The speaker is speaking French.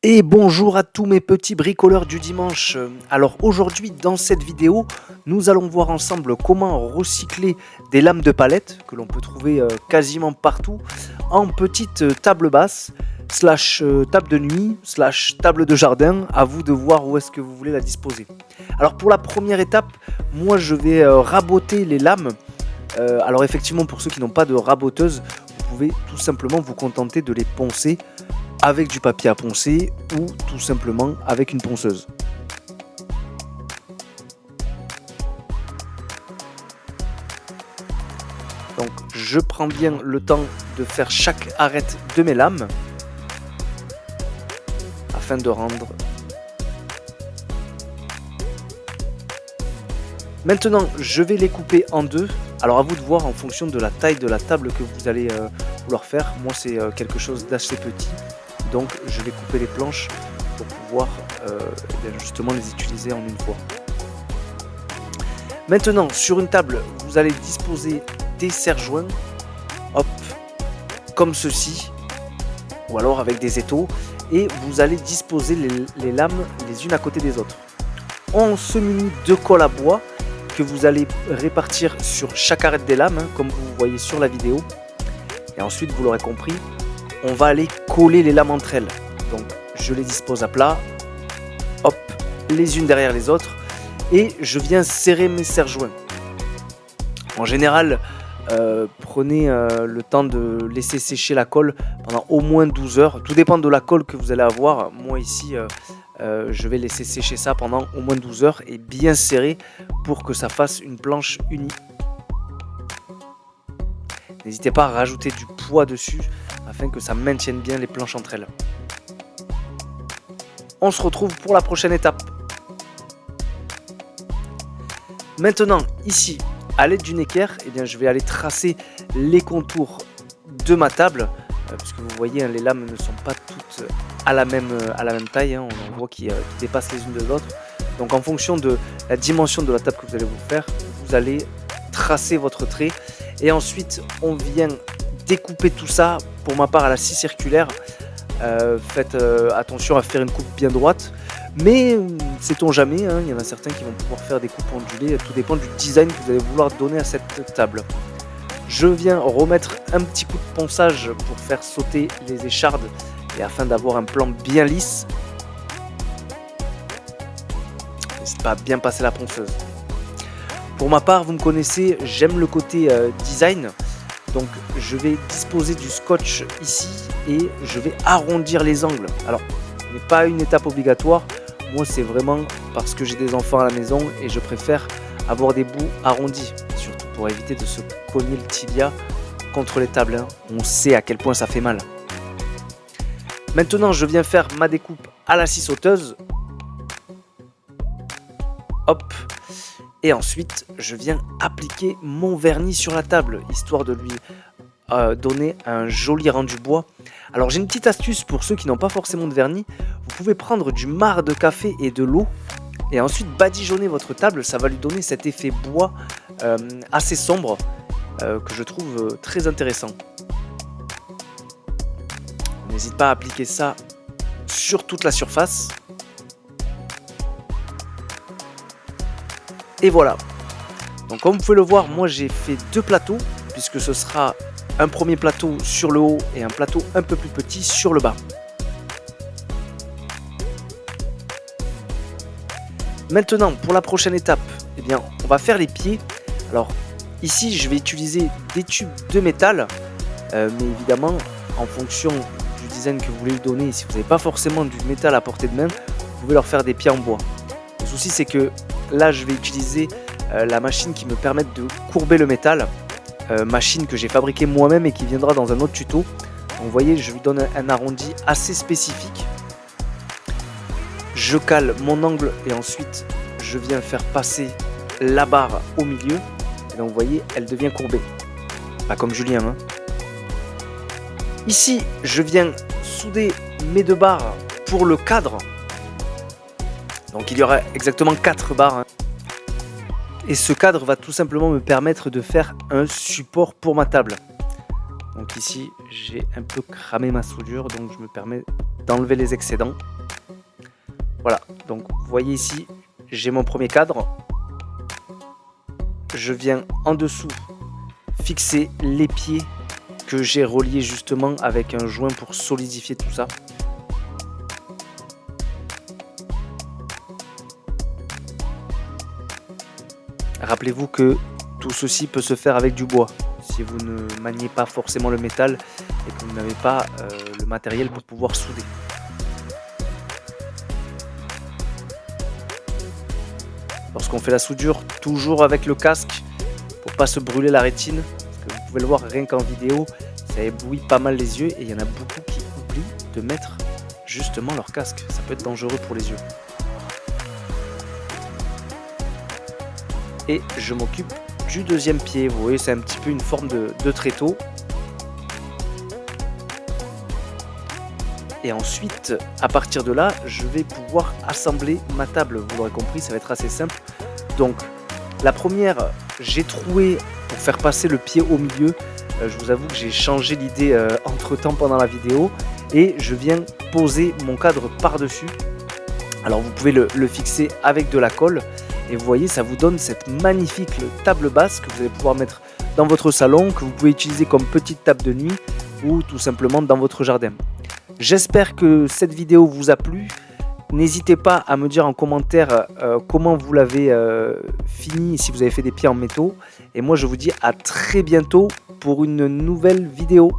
Et bonjour à tous mes petits bricoleurs du dimanche. Alors aujourd'hui dans cette vidéo, nous allons voir ensemble comment recycler des lames de palette que l'on peut trouver quasiment partout en petite table basse, slash table de nuit, slash table de jardin. À vous de voir où est-ce que vous voulez la disposer. Alors pour la première étape, moi je vais raboter les lames. Alors effectivement, pour ceux qui n'ont pas de raboteuse, vous pouvez tout simplement vous contenter de les poncer avec du papier à poncer ou tout simplement avec une ponceuse. Donc je prends bien le temps de faire chaque arête de mes lames afin de rendre. Maintenant je vais les couper en deux. Alors à vous de voir en fonction de la taille de la table que vous allez vouloir faire. Moi c'est quelque chose d'assez petit. Donc je vais couper les planches pour pouvoir justement les utiliser en une fois. Maintenant sur une table vous allez disposer des serre-joints, hop, comme ceci, ou alors avec des étaux, et vous allez disposer les lames les unes à côté des autres. On se munit de colle à bois que vous allez répartir sur chaque arête des lames, comme vous voyez sur la vidéo. Et ensuite vous l'aurez compris, on va aller coller les lames entre elles. Donc je les dispose à plat, hop, les unes derrière les autres, et je viens serrer mes serre-joints. En général, prenez le temps de laisser sécher la colle pendant au moins 12 heures. Tout dépend de la colle que vous allez avoir. Moi ici, je vais laisser sécher ça pendant au moins 12 heures et bien serrer pour que ça fasse une planche unie. N'hésitez pas à rajouter du poids dessus afin que ça maintienne bien les planches entre elles. On se retrouve pour la prochaine étape. Maintenant, ici, à l'aide d'une équerre, eh bien, je vais aller tracer les contours de ma table. Puisque vous voyez, les lames ne sont pas toutes à la même taille. On voit qu'ils dépassent les unes de l'autre. Donc en fonction de la dimension de la table que vous allez vous faire, vous allez tracer votre trait. Et ensuite, on vient découper tout ça, pour ma part à la scie circulaire. Faites attention à faire une coupe bien droite, mais sait-on jamais, il y en a certains qui vont pouvoir faire des coupes ondulées, tout dépend du design que vous allez vouloir donner à cette table. Je viens remettre un petit coup de ponçage pour faire sauter les échardes et afin d'avoir un plan bien lisse. N'hésitez pas à bien passer la ponceuse. Pour ma part, vous me connaissez, j'aime le côté design. Donc je vais disposer du scotch ici et je vais arrondir les angles. Alors ce n'est pas une étape obligatoire, moi c'est vraiment parce que j'ai des enfants à la maison et je préfère avoir des bouts arrondis, surtout pour éviter de se cogner le tibia contre les tables. On sait à quel point ça fait mal. Maintenant je viens faire ma découpe à la scie sauteuse. Hop. Et ensuite, je viens appliquer mon vernis sur la table, histoire de lui donner un joli rendu bois. Alors j'ai une petite astuce pour ceux qui n'ont pas forcément de vernis. Vous pouvez prendre du marc de café et de l'eau, et ensuite badigeonner votre table. Ça va lui donner cet effet bois assez sombre, que je trouve très intéressant. N'hésite pas à appliquer ça sur toute la surface. Et voilà, donc comme vous pouvez le voir, moi j'ai fait deux plateaux, puisque ce sera un premier plateau sur le haut et un plateau un peu plus petit sur le bas. Maintenant, pour la prochaine étape, eh bien, on va faire les pieds. Alors ici, je vais utiliser des tubes de métal, mais évidemment, en fonction du design que vous voulez lui donner, si vous n'avez pas forcément du métal à portée de main, vous pouvez leur faire des pieds en bois. Le souci, c'est que là, je vais utiliser la machine qui me permet de courber le métal. Machine que j'ai fabriquée moi-même et qui viendra dans un autre tuto. Donc, vous voyez, je lui donne un arrondi assez spécifique. Je cale mon angle et ensuite, je viens faire passer la barre au milieu. Et donc, vous voyez, elle devient courbée. Pas comme Julien. Ici, je viens souder mes deux barres pour le cadre. Donc il y aura exactement 4 barres. Et ce cadre va tout simplement me permettre de faire un support pour ma table. Donc ici, j'ai un peu cramé ma soudure, donc je me permets d'enlever les excédents. Voilà, donc vous voyez ici, j'ai mon premier cadre. Je viens en dessous fixer les pieds que j'ai reliés justement avec un joint pour solidifier tout ça. Rappelez-vous que tout ceci peut se faire avec du bois, si vous ne maniez pas forcément le métal et que vous n'avez pas le matériel pour pouvoir souder. Lorsqu'on fait la soudure, toujours avec le casque, pour pas se brûler la rétine, parce que vous pouvez le voir rien qu'en vidéo, ça éblouit pas mal les yeux et il y en a beaucoup qui oublient de mettre justement leur casque, ça peut être dangereux pour les yeux. Et je m'occupe du deuxième pied, vous voyez c'est un petit peu une forme de tréteau. Et ensuite, à partir de là, je vais pouvoir assembler ma table. Vous l'aurez compris, ça va être assez simple. Donc, la première, j'ai troué pour faire passer le pied au milieu. Je vous avoue que j'ai changé l'idée entre-temps pendant la vidéo. Et je viens poser mon cadre par-dessus. Alors, vous pouvez le fixer avec de la colle. Et vous voyez, ça vous donne cette magnifique table basse que vous allez pouvoir mettre dans votre salon, que vous pouvez utiliser comme petite table de nuit ou tout simplement dans votre jardin. J'espère que cette vidéo vous a plu. N'hésitez pas à me dire en commentaire comment vous l'avez fini, si vous avez fait des pieds en métaux. Et moi je vous dis à très bientôt pour une nouvelle vidéo.